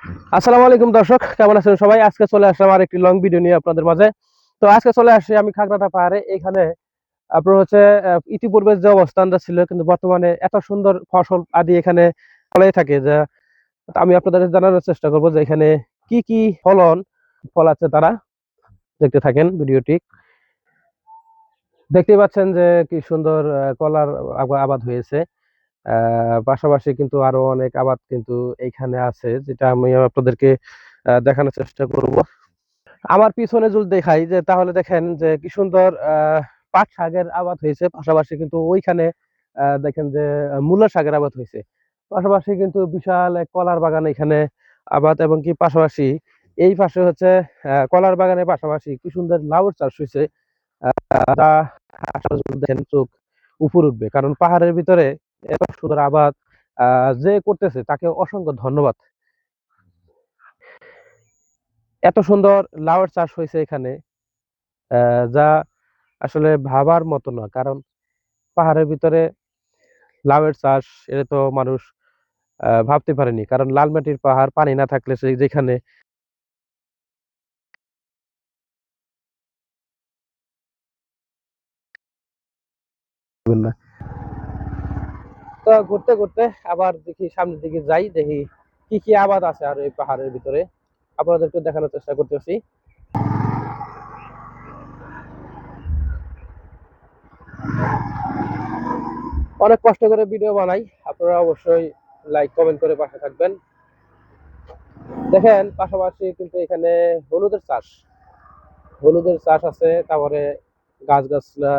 আসসালামু আলাইকুম দর্শক, কেমন আছেন সবাই? আজকে চলে আসলাম আর একটি লং ভিডিও নিয়ে আপনাদের মাঝে। তো আজকে চলে আসছি আমি খাগড়াটা পাহাড়ে। এখানে আপনার হচ্ছে ইতিপূর্বে যে অবস্থানটা ছিল, কিন্তু বর্তমানে এত সুন্দর ফসল আদি এখানে ফলাই থাকে যে আমি আপনাদের জানানোর চেষ্টা করব যে এখানে কি কি ফলাচ্ছে তারা। দেখতে থাকেন ভিডিওটি। দেখতেই পাচ্ছেন যে কি সুন্দর কলার আবাদ হয়েছে। পাশাপাশি কিন্তু আরো অনেক আবাদ কিন্তু এইখানে আছে, যেটা আমি আপনাদেরকে দেখানোর চেষ্টা করব। আমার পিছনে যদি দেখাই যে তাহলে দেখেন যে কি সুন্দর পাট শাকের আবাদ হয়েছে। পাশাপাশি কিন্তু ওইখানে দেখেন যে মূলা শাকের আবাদ হয়েছে। পাশাপাশি কিন্তু বিশাল এক কলার বাগান এখানে আবাদ, এবং কি পাশাপাশি এই পাশে হচ্ছে কলার বাগানের পাশাপাশি কি সুন্দর লাউয়ের চাষ হয়েছে। তা আসলে যদি দেখেন চোখ উপর উঠবে, কারণ পাহাড়ের ভিতরে এত সুন্দর আবাদ যে করতেছে তাকে অসংখ্য ধন্যবাদ। এত সুন্দর লাউয়ের চাষ হয়েছে এখানে, যা আসলে ভাবার মতো না। কারণ পাহাড়ের ভিতরে লাউয়ের চাষ, এটা তো মানুষ ভাবতে পারেনি। কারণ লাল মাটির পাহাড়, পানি না থাকলে সে যেখানে পাবেন না। তো ঘুরতে ঘুরতে আবার দেখি সামনের দিকে যাই, দেখি কি কি আবাদ আছে আর এই পাহাড়ের ভিতরে আপনাদেরকে দেখানোর চেষ্টা করতেছি। অনেক কষ্ট করে ভিডিও বানাই, আপনারা অবশ্যই লাইক কমেন্ট করে পাশে থাকবেন। দেখেন পাশাপাশি কিন্তু এখানে হলুদের চাষ হলুদের চাষ আছে। তারপরে গাছগাছলা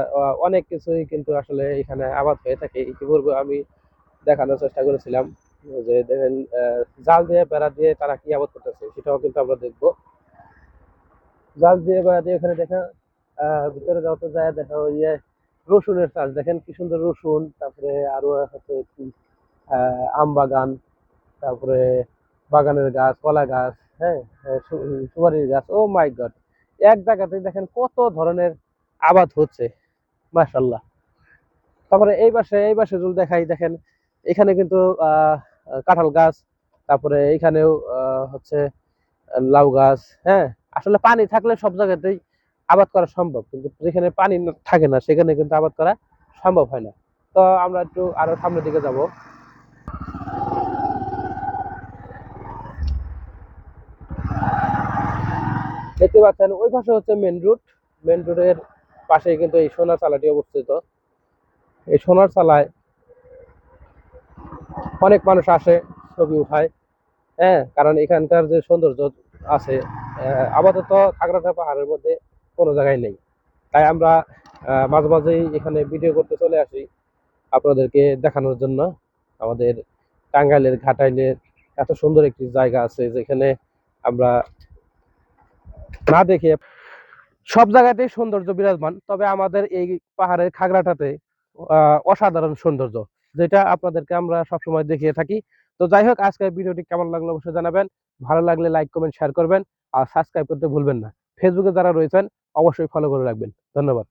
অনেক কিছুই কিন্তু আসলে এখানে আবাদ হয়ে থাকে। ইতিপূর্বে আমি দেখানোর চেষ্টা করেছিলাম যে দেখেন জাল দিয়ে বেড়া দিয়ে তারা কি আবাদ করতেছে, সেটাও কিন্তু আমরা দেখবো। জাল দিয়ে বেড়া দিয়ে এখানে দেখেন ভিতরে যত যায় দেখা ওই যে রসুনের চাষ। দেখেন কি সুন্দর রসুন, তারপরে আরো হচ্ছে কি আম বাগান, তারপরে বাগানের গাছ, কলা গাছ, হ্যাঁ, সুপারির গাছ। ও মাই গড, এক জায়গাতে দেখেন কত ধরনের আবাদ হচ্ছে, মাশাল্লাহ। তারপরে এই পাশে যদি দেখাই, দেখেন এখানে কিন্তু আহ কাঁঠাল গাছ, তারপরে এখানেও হচ্ছে লাউ গাছ। হ্যাঁ, আসলে পানি থাকলে সব জায়গাতেই আবাদ করা সম্ভব, কিন্তু যেখানে পানি থাকে না সেখানে কিন্তু আবাদ করা সম্ভব হয় না। তো আমরা একটু আরো সামনের দিকে যাব। দেখতে পাচ্ছেন ওই পাশে হচ্ছে মেন রুট। মেন রোডের পাশে কিন্তু এই সোনার চালাটি অবস্থিত। এই সোনার চালায় অনেক মানুষ আসে, ছবি উঠায়। হ্যাঁ, কারণ এখানকার যে সৌন্দর্য আছে আপাতত খাগড়াছড়ি পাহাড়ের মধ্যে কোনো জায়গায় নেই। তাই আমরা মাঝে মাঝেই এখানে ভিডিও করতে চলে আসি আপনাদেরকে দেখানোর জন্য। আমাদের টাঙ্গাইলের ঘাটাইলের এত সুন্দর একটি জায়গা আছে যেখানে আমরা না দেখে সব জায়গাতেই সৌন্দর্য বিরাজমান, তবে আমাদের এই পাহাড়ের খাগড়াটাতে অসাধারণ সৌন্দর্য, যেটা আপনাদেরকে আমরা সবসময় দেখিয়ে থাকি। তো যাই হোক, আজকের ভিডিওটি কেমন লাগলো অবশ্যই জানাবেন। ভালো লাগলে লাইক কমেন্ট শেয়ার করবেন, আর সাবস্ক্রাইব করতে ভুলবেন না। ফেসবুকে যারা রয়েছেন অবশ্যই ফলো করে রাখবেন। ধন্যবাদ।